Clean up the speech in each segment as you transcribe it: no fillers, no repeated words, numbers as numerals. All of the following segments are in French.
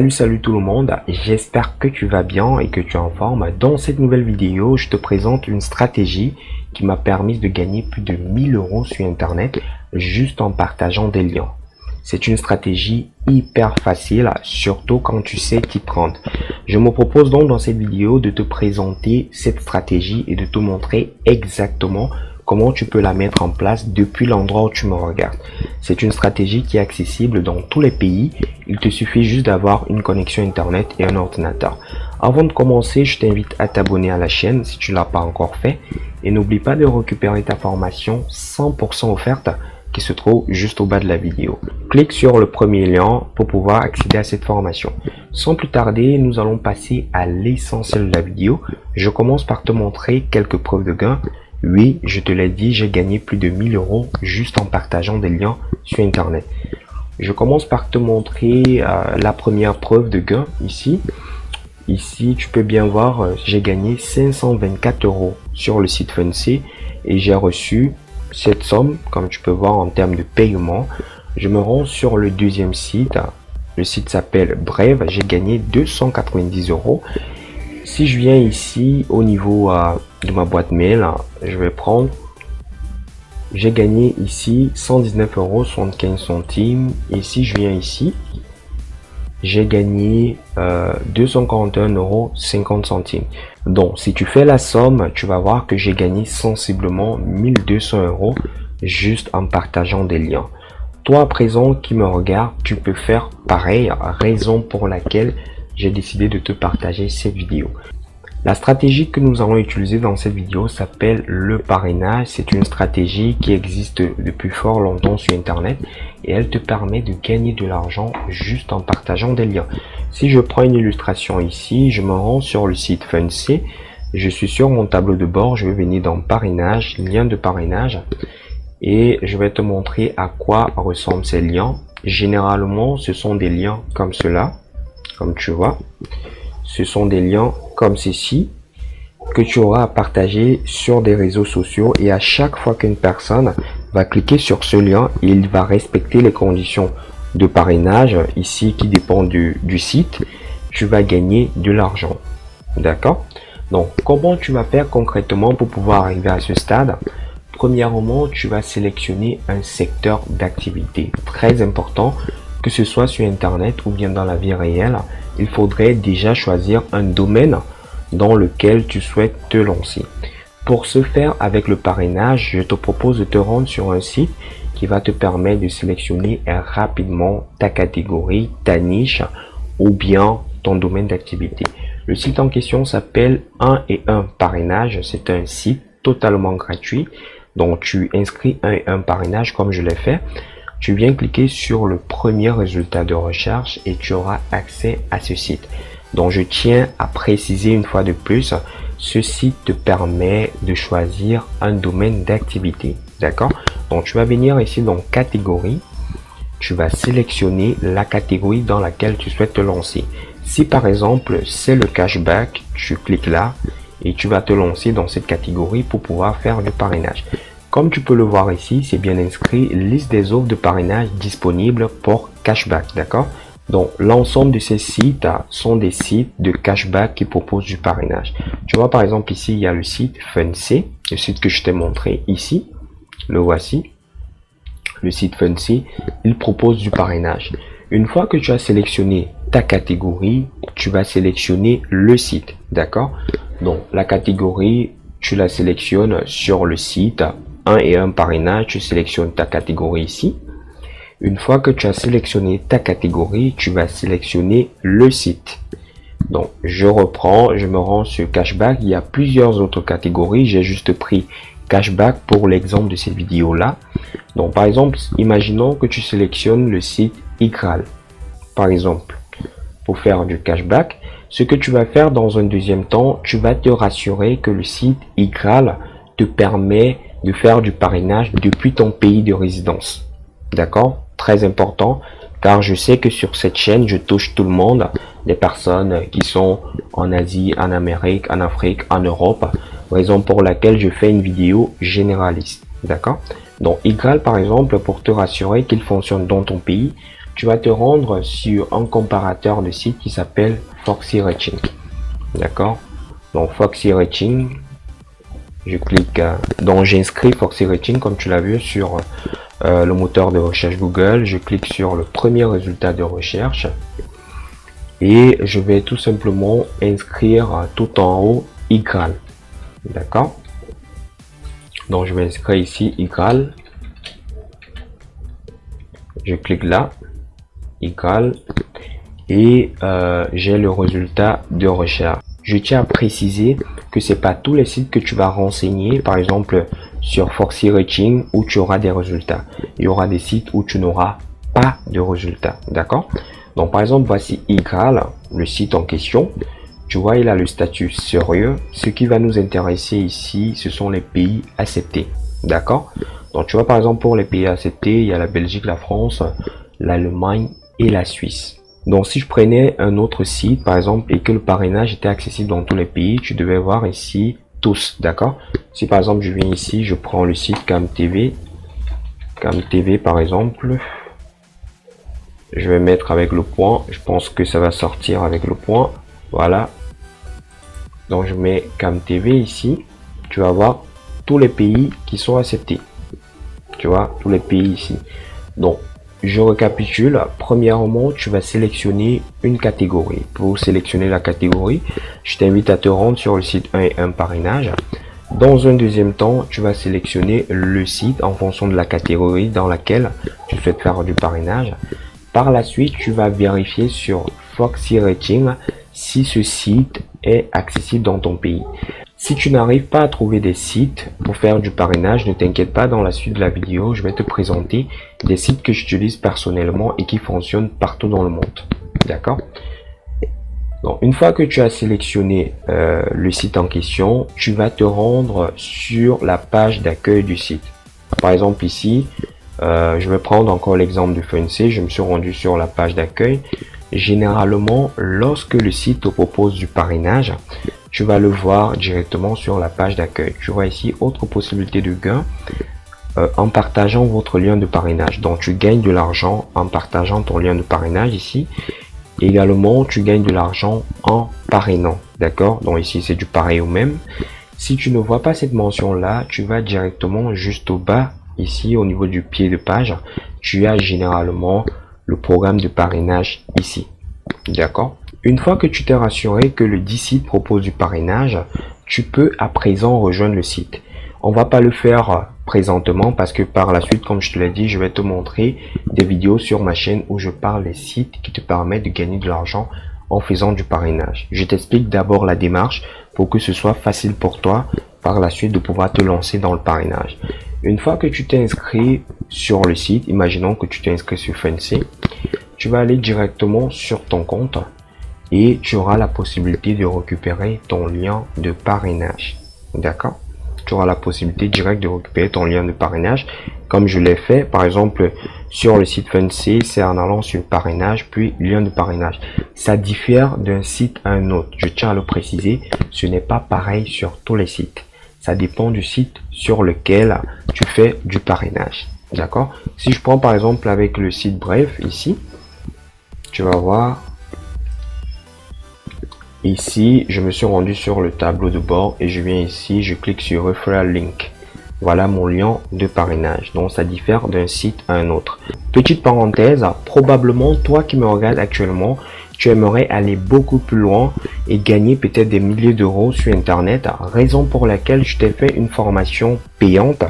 Salut tout le monde, j'espère que tu vas bien et que tu es en forme. Dans cette nouvelle vidéo, je te présente une stratégie qui m'a permis de gagner plus de 1000 € sur internet juste en partageant des liens. C'est une stratégie hyper facile, surtout quand tu sais t'y prendre. Je me propose donc dans cette vidéo de te présenter cette stratégie et de te montrer exactement comment tu peux la mettre en place depuis l'endroit où tu me regardes. C'est une stratégie qui est accessible dans tous les pays. Il te suffit juste d'avoir une connexion internet et un ordinateur. Avant de commencer, je t'invite à t'abonner à la chaîne si tu ne l'as pas encore fait. Et n'oublie pas de récupérer ta formation 100% offerte qui se trouve juste au bas de la vidéo. Clique sur le premier lien pour pouvoir accéder à cette formation. Sans plus tarder, nous allons passer à l'essentiel de la vidéo. Je commence par te montrer quelques preuves de gain. Oui, je te l'ai dit, j'ai gagné plus de 1000 € juste en partageant des liens sur internet. Je commence par te montrer la première preuve de gain ici. Ici, tu peux bien voir, j'ai gagné 524 € sur le site Funcy et j'ai reçu cette somme, comme tu peux voir en termes de paiement. Je me rends sur le deuxième site. Le site s'appelle Brave. J'ai gagné 290 €. Si je viens ici au niveau de ma boîte mail, je vais prendre, j'ai gagné ici 119,75 €. Et si je viens ici, j'ai gagné 241,50 €. Donc si tu fais la somme, tu vas voir que j'ai gagné sensiblement 1200 € juste en partageant des liens. Toi à présent qui me regarde, tu peux faire pareil, raison pour laquelle j'ai décidé de te partager cette vidéo. La stratégie que nous allons utiliser dans cette vidéo s'appelle le parrainage. C'est une stratégie qui existe depuis fort longtemps sur internet et elle te permet de gagner de l'argent juste en partageant des liens. Si je prends une illustration ici, je me rends sur le site Funcy, je suis sur mon tableau de bord, je vais venir dans parrainage, lien de parrainage et je vais te montrer à quoi ressemblent ces liens. Généralement, ce sont des liens comme cela, comme tu vois. Ce sont des liens comme ceci que tu auras à partager sur des réseaux sociaux et à chaque fois qu'une personne va cliquer sur ce lien, il va respecter les conditions de parrainage ici qui dépendent du site, tu vas gagner de l'argent. D'accord? Donc, comment tu vas faire concrètement pour pouvoir arriver à ce stade? Premièrement, tu vas sélectionner un secteur d'activité. Très important, que ce soit sur internet ou bien dans la vie réelle, il faudrait déjà choisir un domaine dans lequel tu souhaites te lancer. Pour ce faire avec le parrainage, je te propose de te rendre sur un site qui va te permettre de sélectionner rapidement ta catégorie, ta niche ou bien ton domaine d'activité. Le site en question s'appelle 1 et 1 parrainage. C'est un site totalement gratuit. Donc tu inscris 1 et 1 parrainage comme je l'ai fait. Tu viens cliquer sur le premier résultat de recherche et tu auras accès à ce site. Donc je tiens à préciser une fois de plus, ce site te permet de choisir un domaine d'activité. D'accord? Donc tu vas venir ici dans catégorie. Tu vas sélectionner la catégorie dans laquelle tu souhaites te lancer. Si par exemple c'est le cashback, tu cliques là et tu vas te lancer dans cette catégorie pour pouvoir faire le parrainage. Comme tu peux le voir ici, c'est bien inscrit liste des offres de parrainage disponibles pour cashback, d'accord? Donc l'ensemble de ces sites sont des sites de cashback qui proposent du parrainage. Tu vois par exemple ici, il y a le site Funcy, le site que je t'ai montré ici, le voici. Le site Funcy, il propose du parrainage. Une fois que tu as sélectionné ta catégorie, tu vas sélectionner le site, d'accord? Donc la catégorie, tu la sélectionnes sur le site 1 et 1 parrainage, tu sélectionnes ta catégorie ici. Une fois que tu as sélectionné ta catégorie, tu vas sélectionner le site. Donc je reprends, je me rends sur cashback. Il y a plusieurs autres catégories, j'ai juste pris cashback pour l'exemple de cette vidéo là. Donc par exemple, imaginons que tu sélectionnes le site iGral par exemple pour faire du cashback. Ce que tu vas faire dans un deuxième temps, tu vas te rassurer que le site iGral te permet de faire du parrainage depuis ton pays de résidence. D'accord? Très important, car je sais que sur cette chaîne, je touche tout le monde, des personnes qui sont en Asie, en Amérique, en Afrique, en Europe, raison pour laquelle je fais une vidéo généraliste. D'accord? Donc, iGral, par exemple, pour te rassurer qu'il fonctionne dans ton pays, tu vas te rendre sur un comparateur de sites qui s'appelle Foxy Rating. D'accord? Donc Foxy Rating, je clique, donc j'inscris Foxy Rating comme tu l'as vu sur le moteur de recherche Google. Je clique sur le premier résultat de recherche et je vais tout simplement inscrire tout en haut IGRAL. D'accord? Donc je vais inscrire ici IGRAL. Je clique là, IGRAL, et j'ai le résultat de recherche. Je tiens à préciser que c'est pas tous les sites que tu vas renseigner, par exemple sur Foxy Rating, où tu auras des résultats. Il y aura des sites où tu n'auras pas de résultats. D'accord? Donc par exemple, voici IGRAL, le site en question. Tu vois, il a le statut sérieux. Ce qui va nous intéresser ici, ce sont les pays acceptés. D'accord? Donc tu vois, par exemple, pour les pays acceptés, il y a la Belgique, la France, l'Allemagne et la Suisse. Donc si je prenais un autre site, par exemple, et que le parrainage était accessible dans tous les pays, tu devais voir ici tous. D'accord? Si par exemple, je viens ici, je prends le site CamTV. CamTV, par exemple. Je vais mettre avec le point. Je pense que ça va sortir avec le point. Voilà. Donc je mets CamTV ici. Tu vas voir tous les pays qui sont acceptés. Tu vois, tous les pays ici. Donc, je récapitule. Premièrement, tu vas sélectionner une catégorie. Pour sélectionner la catégorie, je t'invite à te rendre sur le site 1 et 1 parrainage. Dans un deuxième temps, tu vas sélectionner le site en fonction de la catégorie dans laquelle tu souhaites faire du parrainage. Par la suite, tu vas vérifier sur Foxy Rating si ce site est accessible dans ton pays. Si tu n'arrives pas à trouver des sites pour faire du parrainage, ne t'inquiète pas, dans la suite de la vidéo, je vais te présenter des sites que j'utilise personnellement et qui fonctionnent partout dans le monde. D'accord? Donc, une fois que tu as sélectionné le site en question, tu vas te rendre sur la page d'accueil du site. Par exemple ici, je vais prendre encore l'exemple de FunC. Je me suis rendu sur la page d'accueil. Généralement, lorsque le site te propose du parrainage, tu vas le voir directement sur la page d'accueil. Tu vois ici, autre possibilité de gain en partageant votre lien de parrainage. Donc, tu gagnes de l'argent en partageant ton lien de parrainage ici. Également, tu gagnes de l'argent en parrainant. D'accord? Donc, ici, c'est du pareil au même. Si tu ne vois pas cette mention-là, tu vas directement juste au bas, ici, au niveau du pied de page. Tu as généralement le programme de parrainage ici. D'accord? Une fois que tu t'es rassuré que le dit site propose du parrainage, tu peux à présent rejoindre le site. On va pas le faire présentement parce que par la suite, comme je te l'ai dit, je vais te montrer des vidéos sur ma chaîne où je parle des sites qui te permettent de gagner de l'argent en faisant du parrainage. Je t'explique d'abord la démarche pour que ce soit facile pour toi par la suite de pouvoir te lancer dans le parrainage. Une fois que tu t'es inscrit sur le site, imaginons que tu t'es inscrit sur FunC, tu vas aller directement sur ton compte et tu auras la possibilité de récupérer ton lien de parrainage. D'accord? Tu auras la possibilité directe de récupérer ton lien de parrainage comme je l'ai fait. Par exemple, sur le site FunC, c'est en allant sur parrainage, puis lien de parrainage. Ça diffère d'un site à un autre. Je tiens à le préciser, ce n'est pas pareil sur tous les sites. Ça dépend du site sur lequel tu fais du parrainage. D'accord? Si je prends par exemple avec le site Bref, ici, tu vas voir. Ici, je me suis rendu sur le tableau de bord et je viens ici, je clique sur Referral Link. Voilà mon lien de parrainage. Donc, ça diffère d'un site à un autre. Petite parenthèse, probablement, toi qui me regardes actuellement, tu aimerais aller beaucoup plus loin et gagner peut-être des milliers d'euros sur Internet. Raison pour laquelle je t'ai fait une formation payante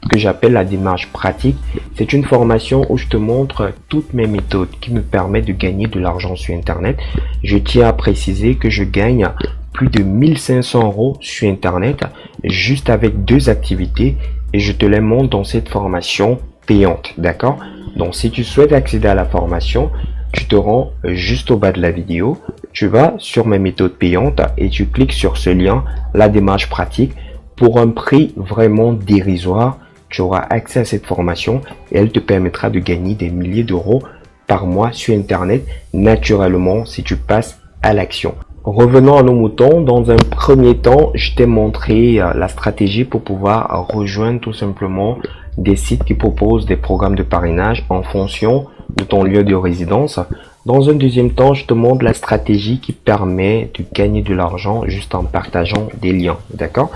que j'appelle la démarche pratique. C'est une formation où je te montre toutes mes méthodes qui me permettent de gagner de l'argent sur Internet. Je tiens à préciser que je gagne plus de 1500 euros sur Internet juste avec 2 activités et je te les montre dans cette formation payante. D'accord? Donc, si tu souhaites accéder à la formation, tu te rends juste au bas de la vidéo, tu vas sur mes méthodes payantes et tu cliques sur ce lien, la démarche pratique. Pour un prix vraiment dérisoire, tu auras accès à cette formation et elle te permettra de gagner des milliers d'euros par mois sur Internet, naturellement si tu passes à l'action. Revenons à nos moutons. Dans un premier temps, je t'ai montré la stratégie pour pouvoir rejoindre tout simplement des sites qui proposent des programmes de parrainage en fonction de ton lieu de résidence. Dans un deuxième temps, je te montre la stratégie qui permet de gagner de l'argent juste en partageant des liens. D'accord?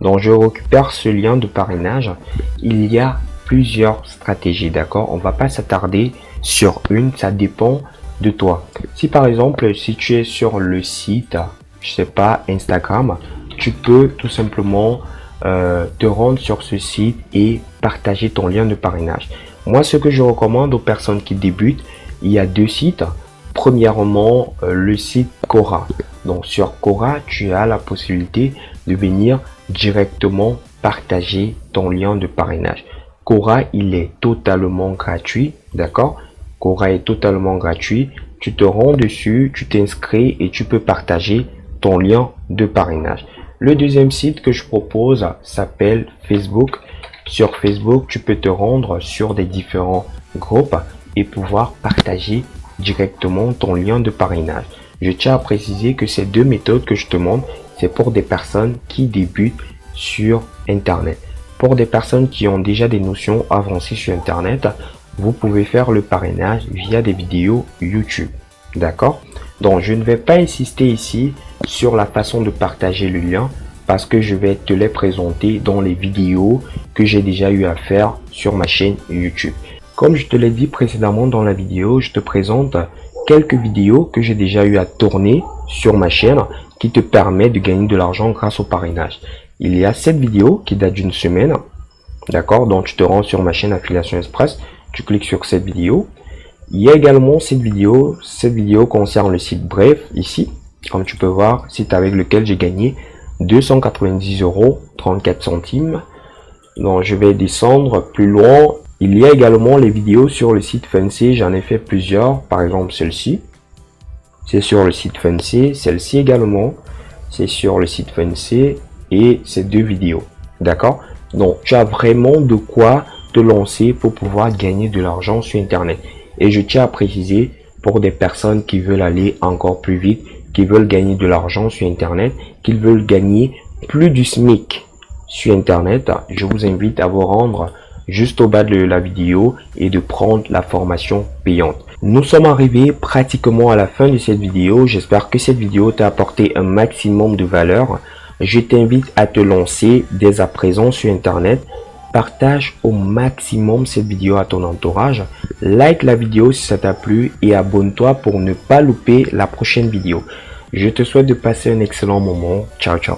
Donc, je récupère ce lien de parrainage. Il y a plusieurs stratégies. D'accord? On va pas s'attarder sur une. Ça dépend de toi. Si par exemple, si tu es sur le site, je sais pas, Instagram, tu peux tout simplement te rendre sur ce site et partager ton lien de parrainage. Moi, ce que je recommande aux personnes qui débutent, il y a deux sites. Premièrement, le site Quora. Donc sur Quora, tu as la possibilité de venir directement partager ton lien de parrainage. Quora, il est totalement gratuit, d'accord? Quora est totalement gratuit. Tu te rends dessus, tu t'inscris et tu peux partager ton lien de parrainage. Le deuxième site que je propose s'appelle Facebook. Sur Facebook, tu peux te rendre sur des différents groupes et pouvoir partager directement ton lien de parrainage. Je tiens à préciser que ces deux méthodes que je te montre, c'est pour des personnes qui débutent sur Internet. Pour des personnes qui ont déjà des notions avancées sur Internet, vous pouvez faire le parrainage via des vidéos YouTube. D'accord? Donc, je ne vais pas insister ici sur la façon de partager le lien parce que je vais te les présenter dans les vidéos que j'ai déjà eu à faire sur ma chaîne YouTube. Comme je te l'ai dit précédemment dans la vidéo, je te présente quelques vidéos que j'ai déjà eu à tourner sur ma chaîne qui te permet de gagner de l'argent grâce au parrainage. Il y a cette vidéo qui date d'une semaine. D'accord? Donc, tu te rends sur ma chaîne Affiliation Express. Tu cliques sur cette vidéo. Il y a également cette vidéo. Cette vidéo concerne le site Brave ici. Comme tu peux voir, site avec lequel j'ai gagné 290 € 34 centimes. Donc, je vais descendre plus loin. Il y a également les vidéos sur le site Fancy. J'en ai fait plusieurs. Par exemple, celle-ci. C'est sur le site Fancy. Celle-ci également. C'est sur le site Fancy. Et ces deux vidéos. D'accord? Donc, tu as vraiment de quoi te lancer pour pouvoir gagner de l'argent sur Internet. Et je tiens à préciser, pour des personnes qui veulent aller encore plus vite, qui veulent gagner de l'argent sur Internet, qui veulent gagner plus du SMIC sur Internet, je vous invite à vous rendre juste au bas de la vidéo et de prendre la formation payante. Nous sommes arrivés pratiquement à la fin de cette vidéo. J'espère que cette vidéo t'a apporté un maximum de valeur. Je t'invite à te lancer dès à présent sur Internet. Partage au maximum cette vidéo à ton entourage. Like la vidéo si ça t'a plu et abonne-toi pour ne pas louper la prochaine vidéo. Je te souhaite de passer un excellent moment. Ciao, ciao.